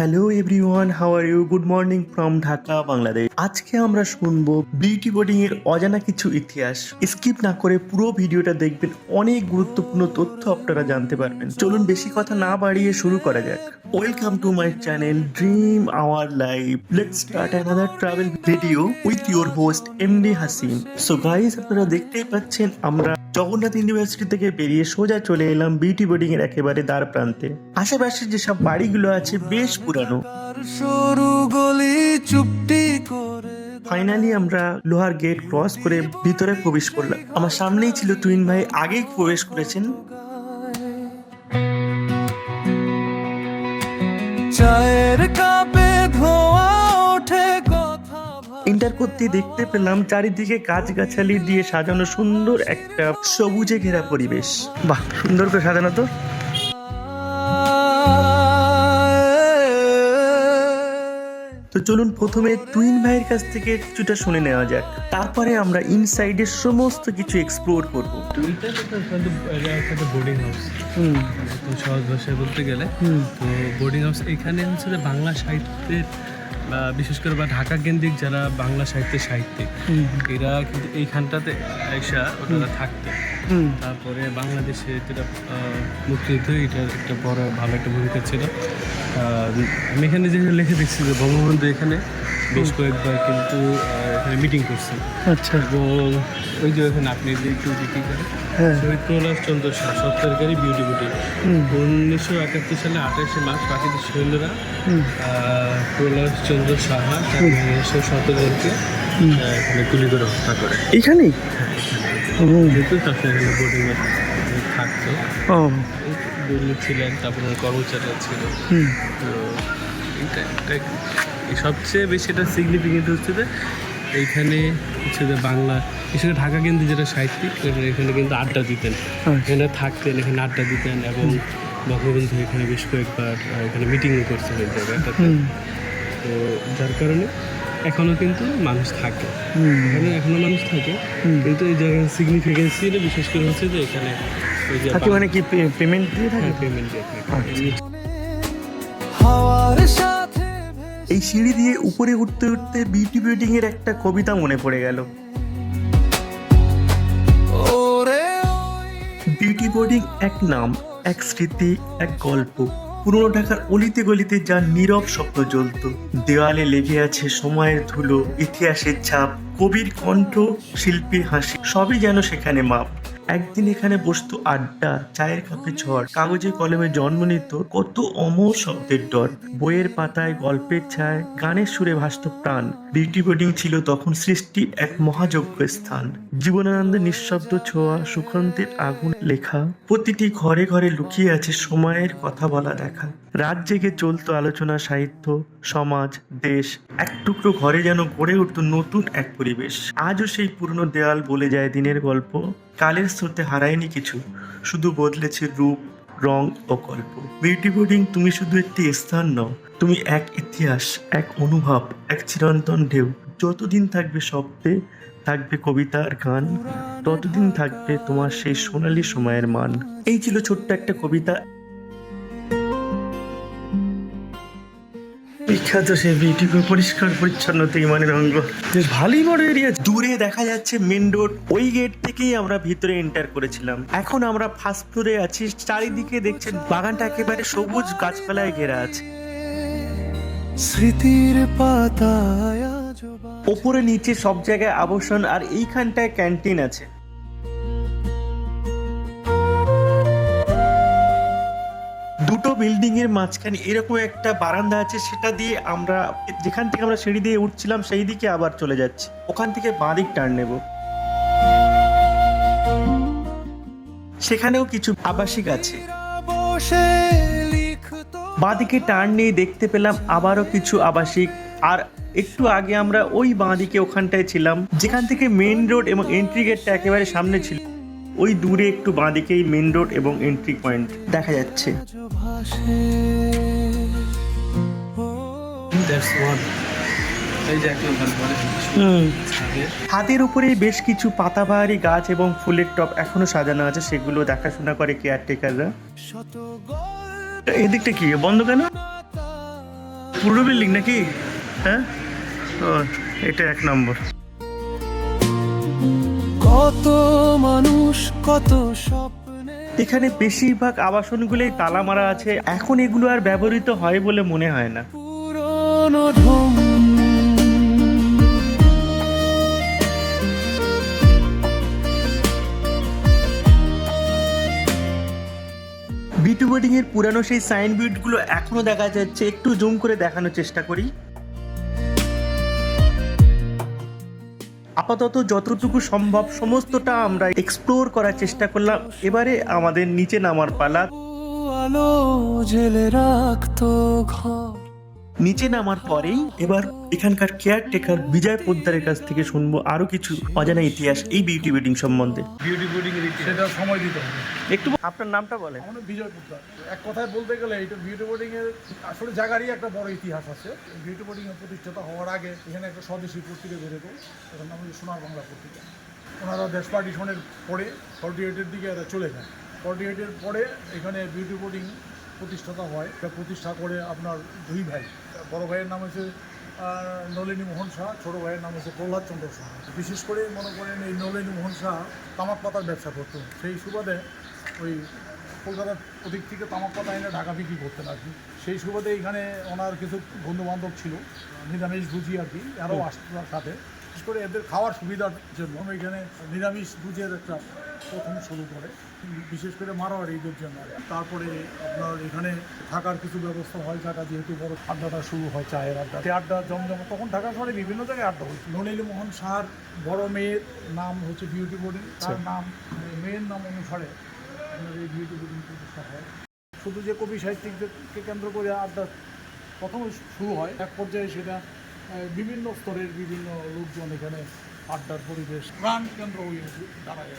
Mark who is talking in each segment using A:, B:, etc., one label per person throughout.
A: Hello everyone, how are you? Good morning from Dhaka, Bangladesh. আজকে আমরা শুনবো বিউটি বোর্ডিং এর অজানা কিছু ইতিহাস। স্কিপ না করে পুরো ভিডিওটা দেখবেন, অনেক গুরুত্বপূর্ণ তথ্য আপনারা জানতে পারবেন। চলুন বেশি কথা না বাড়িয়ে শুরু করা যাক। Welcome to my channel dream our life. Let's start another travel video with your host MD Hashim. So guys, আপনারা দেখতেই পাচ্ছেন আমরা জগন্নাথ ইউনিভার্সিটি থেকে বেরিয়ে সোজা চলে এলাম বিউটি বোর্ডিং এর একেবারে দ্বার প্রান্তে। আশেপাশে যেসব বাড়িগুলো আছে বেশ পুরানো। ফাইনালি আমরা লোহার গেট ক্রস করে ভিতরে প্রবেশ করলাম। আমার সামনেই ছিল টুইন ভাই, আগেই প্রবেশ করেছেন।
B: চায়ের কাপে ধোয়া ওঠে কথা।
A: এন্টার করতে দেখতে পেলাম চারিদিকে গাছগাছালি দিয়ে সাজানো সুন্দর একটা সবুজে ঘেরা পরিবেশ। বাহ, সুন্দর করে সাজানো তো। তো চলুন প্রথমে টুইন ভাইয়ের কাছ থেকে কিছুটা শুনে নেওয়া যাক, তারপরে আমরা ইনসাইডের সমস্ত কিছু এক্সপ্লোর করব।
C: একটা বোর্ডিং হাউস, সহজ ভাষায় বলতে গেলে তো বোর্ডিং হাউস এখানে হচ্ছে যে বাংলা সাহিত্যের বা বিশেষ করে বা ঢাকা কেন্দ্রিক যারা বাংলা সাহিত্যিক এরা কিন্তু এইখানটাতে আইসা ওনারা থাকতো। তারপরে বাংলাদেশে যেটা মুক্তিযুদ্ধ, এটার একটা বড় ভালো একটা ভূমিকা ছিল। আমি এখানে যে লিখে দেখছি যে বঙ্গবন্ধু এখানে বেশ কয়েকবার কিন্তু এখানে মিটিং করছে।
A: আচ্ছা।
C: এবং ওই যে এখানে আপনি যে একটু বিক্রি করেন শহীদ প্রহ্লাদ চন্দ্র শাহ সরকারি বিউটি বোর্ডিং 1971 সালে 28 মার্চ প্রাকৃতিক সৈন্যরা প্রহ্লাদ চন্দ্র সাহা 17 জনকে এখানে গুলি করে হত্যা করে।
A: এখানেই?
C: যেহেতু তারপরে এখানে বোর্ডিং থাকতো, দুর্নীতি ছিলেন, তারপরে কর্মচারীরা ছিল। তো সবচেয়ে বেশি এটা সিগনিফিকেন্ট হচ্ছে যে এইখানে হচ্ছে যে বাংলা বিশেষ করে ঢাকা কেন্দ্রে যেটা সাহিত্যিক এখানে কিন্তু আড্ডা দিতেন, এখানে থাকতেন, এখানে আড্ডা দিতেন। এবং বঙ্গবন্ধু এখানে বেশ কয়েকবার এখানে মিটিংও করতে ওই জায়গাটাতে। তো যার কারণে এখনো কিন্তু মানুষ থাকে, এখনো মানুষ থাকে। কিন্তু এই জায়গার সিগনিফিকেন্সি বিশেষ করে হচ্ছে যে এখানে ওই যে
A: মানে কি পেমেন্ট দিয়ে থাকে?
C: পেমেন্ট দিয়ে থাকে।
B: হাওয়ার সাথে
A: এই সিঁড়ি দিয়ে উপরে উঠতে উঠতে বিউটি বোর্ডিং এর একটা কবিতা মনে পড়ে গেল।
B: ওরে
A: বিউটি বোর্ডিং এক নাম, এক স্মৃতি, এক গল্প। পুরনো ঢাকার অলিতে গলিতে যার নীরব স্বপ্ন জ্বলত। দেওয়ালে লেগে আছে সময়ের ধুলো, ইতিহাসের ছাপ, কবির কণ্ঠ, শিল্পীর হাসি, সবই যেন সেখানে মাপ। একদিন এখানে বসতো আড্ডা, চায়ের কাপে ঝড়, কাগজে কলমে জন্ম নিত কত অমর শব্দের ডর। বইয়ের পাতায় গল্পের ছায়, গানের সুরে ভাসত প্রাণ। বিউটি বোর্ডিং ছিল তখন সৃষ্টির এক মহাযজ্ঞ স্থান। জীবনানন্দের নিঃশব্দ ছোঁয়া, সুকান্তের আগুন লেখা, প্রতিটি ঘরে ঘরে লুকিয়ে আছে সময়ের কথা বলা দেখা। রাত জেগে চলতো আলোচনা, সাহিত্য, সমাজ, দেশ। এক টুকরো ঘরে যেন গড়ে উঠতো নতুন এক পরিবেশ। আজও সেই পুরনো দেয়াল বলে যায় দিনের গল্প। কালের স্রোতে হারায়নি কিছু, শুধু বদলেছে রূপ, রং ও গল্প। বিউটি বোর্ডিং তুমি শুধু একটি স্থান নও, তুমি এক ইতিহাস, এক অনুভব, এক চিরন্তন ঢেউ। যতদিন থাকবে শব্দে, থাকবে কবিতার গান, ততদিন থাকবে তোমার সেই সোনালী সময়ের মান। এই ছিল ছোট্ট একটা কবিতা। বিখ্যাত সেই বিউটি পরিষ্কার পরিচ্ছন্নতা ইমানের অঙ্গ। বেশ ভালোই বড় এরিয়া। দূরে দেখা যাচ্ছে মেন রোড, ওই গেট থেকেই আমরা ভিতরে এন্টার করেছিলাম। এখন আমরা ফার্স্ট ফ্লোরে আছি। চারিদিকে দেখছেন বাগানটা একেবারে সবুজ গাছপালায় ঘেরা আছে।
B: স্মৃতির পাতায়
A: ওপরে নিচে সব জায়গায় আবাসন, আর এইখানটায় ক্যান্টিন আছে। দুটো বিল্ডিং এর মাঝখানে এরকম একটা বারান্দা আছে, সেটা দিয়ে আমরা যেখান থেকে আমরা সিঁড়ি দিয়ে উঠছিলাম সেই দিকে আবার চলে যাচ্ছি। ওখান থেকে বাঁ দিক টার্ন নেব। সেখানেও কিছু আবাসিক আছে।
B: বসে লিখতো
A: বাঁ দিকে টার্ন নিয়ে দেখতে পেলাম আবারও কিছু আবাসিক। আর একটু আগে আমরা ওই বাঁ দিকে ওখানটায় ছিলাম যেখান থেকে মেইন রোড এবং এন্ট্রি গেটটা একেবারে সামনে ছিল। ওই দূরে একটু বাঁ দিকেই মেন রোড এবং এন্ট্রি পয়েন্ট দেখা যাচ্ছে।
B: ভাসে
C: That's one. এই যে একটা
A: হাতের উপরে বেশ কিছু পাতাবাহারি গাছ এবং ফুলের টব এখনো সাজানো আছে, সেগুলো দেখাশোনা করে কেয়ারটেকাররা।
B: শত
A: এদিকটা কি বন্ধ কেন? পুরো বিল্ডিং নাকি? হ্যাঁ, ও এটা 1 নম্বর।
B: কত মানুষ কত স্বপ্নে
A: এখানে বেশিরভাগ আবাসনগুলোই তালা মারা আছে, এখন এগুলো আর ব্যবহৃত হয় বলে মনে হয় না।
B: পুরনো ঢং
A: বিটু বোর্ডিং এর পুরানো সেই সাইনবোর্ডগুলো এখনো দেখা যাচ্ছে, একটু জুম করে দেখানোর চেষ্টা করি। আপাতত যতটুকু সম্ভব সমস্তটা আমরা এক্সপ্লোর করার চেষ্টা করলাম। এবারে আমাদের নিচে নামার পালা।
B: আলো জেলে রাখতো ঘর।
A: নিচে নামার পরেই এবার এখানকার কেয়ারটেকার বিজয় পোদ্দারের কাছ থেকে শুনবো আরো কিছু অজানা ইতিহাস এই বিউটি বোর্ডিং সম্বন্ধে।
C: বিউটি বোর্ডিং এর
D: সেটা সময় দিতে হবে।
A: একটু আপনার নামটা বলেন।
D: আমাদের বিজয় পোদ্দার। এক কথায় বলতে গেলে এটা বিউটি বোর্ডিং এর আসলে জায়গারই একটা বড় ইতিহাস আছে। বিউটি বোর্ডিং এর প্রতিষ্ঠাতা হওয়ার আগে এখানে একটা স্বদেশী পত্রিকা বেরোতো, এটার নাম হচ্ছে সোনার বাংলা পত্রিকা। ওনারা দেশ পার্টিশনের পরে 48-এর দিকে এরা চলে যায়। 48-এর পরে এখানে বিউটি বোর্ডিং প্রতিষ্ঠাতা হয়। এটা প্রতিষ্ঠা করে আপনার 2 ভাই। বড় ভাইয়ের নাম হচ্ছে নলিনী মোহন শাহ, ছোটো ভাইয়ের নাম হচ্ছে প্রহ্লাদ চন্দ্র শাহ। বিশেষ করে মনে করেন এই নলিনী মোহন শাহ তামাক পাতার ব্যবসা করতো। সেই সুবাদে ওই কলকাতার ওদিক থেকে তামাক পাতা এনে ঢাকা বিক্রি করতেন আর কি। সেই সুবাদে এখানে ওনার কিছু বন্ধুবান্ধব ছিল, নিরামিষ ভুজি আর কি, আরও আসতো তার সাথে। বিশেষ করে এদের খাওয়ার সুবিধার জন্য এখানে নিরামিষ ভুজের একটা প্রথম শুরু করে, বিশেষ করে মারোয়ারিদের জন্য। তারপরে আপনার এখানে থাকার কিছু ব্যবস্থা হয়, জায়গা যেহেতু বড় আড্ডাটা শুরু হয়, চায়ের আড্ডা। সেই আড্ডা জমজম তখন ঢাকা শহরে বিভিন্ন জায়গায় আড্ডা হয়েছে। নলিনী মোহন শাহর বড় মেয়ের নাম হচ্ছে বিউটি বোর্ডিং, তার নাম মেয়ের নাম অনুসারে আপনার এই বিউটি বোর্ডিং প্রতিষ্ঠা হয়। শুধু যে কবি সাহিত্যিকদেরকে কেন্দ্র করে আড্ডা প্রথমে শুরু হয়, এক পর্যায়ে সেটা বিভিন্ন স্তরের বিভিন্ন লোকজন এখানে আড্ডার পরিবেশ প্রাণ কেন্দ্র হয়ে দাঁড়ায়।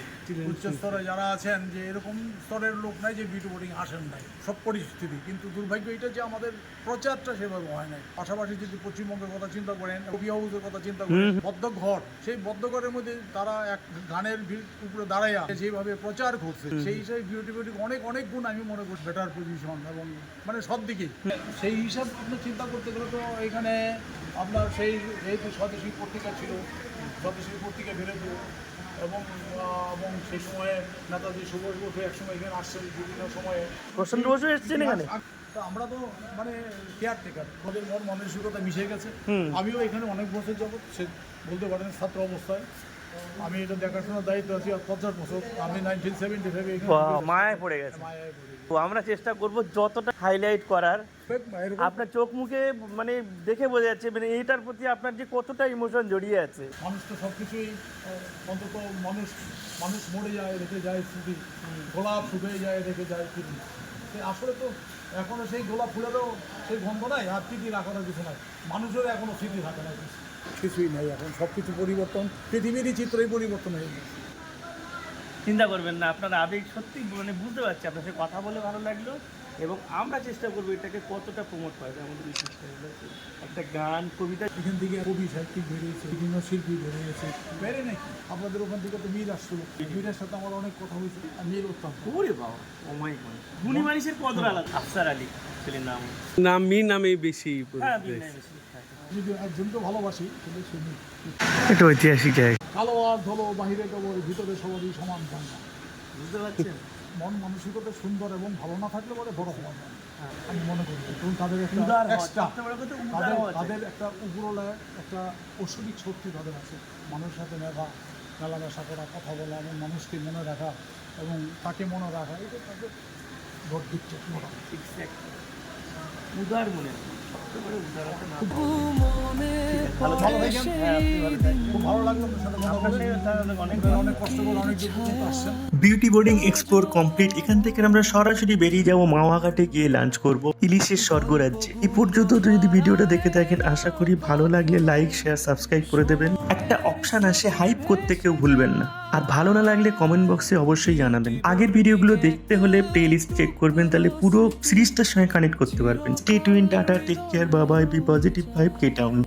D: উচ্চ স্তরে যারা আছেন, যে এরকম স্তরের লোক নাই যে বিউটি বোর্ডিং আসেন নাই, সব পরিস্থিতি। কিন্তু দুর্ভাগ্য এটা যে আমাদের প্রচারটা সেভাবে হয় নাই। পাশাপাশি যদি পশ্চিমবঙ্গের কথা চিন্তা করেন, কবি হাউসের কথা চিন্তা করেন, বদ্ধঘর, সেই বদ্ধঘরের মধ্যে তারা এক গানের উপরে দাঁড়াইয়া যেভাবে প্রচার করছে, সেই হিসাবে বিউটি বোর্ডিং অনেক অনেক গুণ আমি মনে করি বেটার পজিশন এবং মানে সব দিকেই। সেই হিসাব আপনার চিন্তা করতে গেলে তো এখানে আপনার সেই যেহেতু স্বদেশী পত্রিকা ছিল, স্বদেশী পত্রিকা বেরোতো এবং সেই সময়ে নেতাজি সুভাষ বসু একসময় এখানে আসছেন বিভিন্ন সময়ে।
A: প্রসন্ন বসু এসেছেন এখানে?
D: তো আমরা তো মানে কেয়ারটেকার, ওদের মন মানসিকতা মিশে গেছে। আমিও এখানে অনেক বছর যাবত, সে বলতে পারেন ছাত্র অবস্থায় আমি এটা দেখাশোনার দায়িত্ব আছি। আর 50 বছর আমি 1975 এখানে
A: মায়ায় পড়ে গেছে।
D: মায়ায় পড়ে গেছি।
A: তো আমরা চেষ্টা করব যতটা হাইলাইট করার।
D: এরকম
A: আপনার চোখ মুখে মানে দেখে বোঝা যাচ্ছে মানে এইটার প্রতি আপনার যে কতটা ইমোশন জড়িয়ে আছে।
D: মানুষ তো সব কিছুই অন্তত মানুষ মরে যায় রেখে যায় স্মৃতি, গোলাপ শুকিয়ে যায় রেখে যায় স্মৃতি। আসলে তো এখনও সেই গোলাপ ফুলেরও সেই গন্ধ নাই, আর স্মৃতি রাখার কিছু নাই। মানুষেরও এখনও স্মৃতি থাকে না, কিছুই নাই। এখন সব কিছু পরিবর্তন, পৃথিবীরই চিত্রই পরিবর্তন হয়ে গেছে।
A: চিন্তা করবেন না, আপনার আবেগ সত্যি মানে বুঝতে পারছি। আপনার সাথে কথা বলে ভালো লাগলো এবং আমরা চেষ্টা করবো এটাকে কতটা প্রমোট করা যায়। আমাদের একটা গান, কবিতা,
D: এখান থেকে কবি সাহিত্যিক বেরিয়েছে, বিভিন্ন শিল্পী বেরিয়েছে, বেড়ে নাকি আপনাদের ওখান থেকে তো মীর আসছিল। মীরের সাথে আমার অনেক কথা হয়েছে, মীর অত্যন্ত
A: ওরে বাবা, ও মাই গড, গুণী মানুষের কদর আলাদা। আফসার আলী ছেলের নাম।
C: নাম মি নামে বেশি
A: হ্যাঁ,
D: যদি একজনকে ভালোবাসি কিন্তু সে মীর।
A: এটা ঐতিহাসিক জায়গা।
D: কালো আর ধলো বাহিরে কেবল, ভিতরে সবারই সমান পান না।
A: বুঝতে পারছেন?
D: মন মানসিকতা সুন্দর এবং ভালো না থাকলে পরে বড় হওয়া যায় না। আমি মনে করি এবং তাদের একটা
A: উদার হওয়া,
D: extra,
A: সবচেয়ে বড় কথা উদার হওয়া চাই।
D: তাদের একটা উপরওয়ালা একটা ঐশ্বরিক শক্তি তাদের আছে। মানুষের সাথে মেলামেশা করা, কথা বলা এবং মানুষকে মনে রাখা এবং তাকে মনে রাখা, এটা তাদের গর্বিত।
A: উদার মনে, সবচেয়ে বড় উদারতা না।
D: ভালো থাকেন। খুব ভালো লাগলো আপনার সাথে কথা বলে। অনেক কষ্ট করে অনেক দূর পর্যন্ত আসছেন।
A: Beauty boarding explore complete. এখান থেকে আমরা সরাসরি বেরিয়ে যাব মাওয়াঘাটে গিয়ে লাঞ্চ করব ইলিশের স্বর্গরাজ্যে। এই পর্যন্ত যদি ভিডিওটা দেখে থাকেন, আশা করি ভালো লাগলে লাইক, শেয়ার, সাবস্ক্রাইব করে দেবেন। একটা অপশন আসে হাইপ করতে, কেউ ভুলবেন না। আর ভালো না লাগলে কমেন্ট বক্সে অবশ্যই জানাবেন। আগের ভিডিওগুলো দেখতে হলে প্লে লিস্ট চেক করবেন, তাহলে পুরো সিরিজটার সঙ্গে কানেক্ট করতে পারবেন। Stay tuned, ta-ta, take care, bye bye, be positive vibe, K town.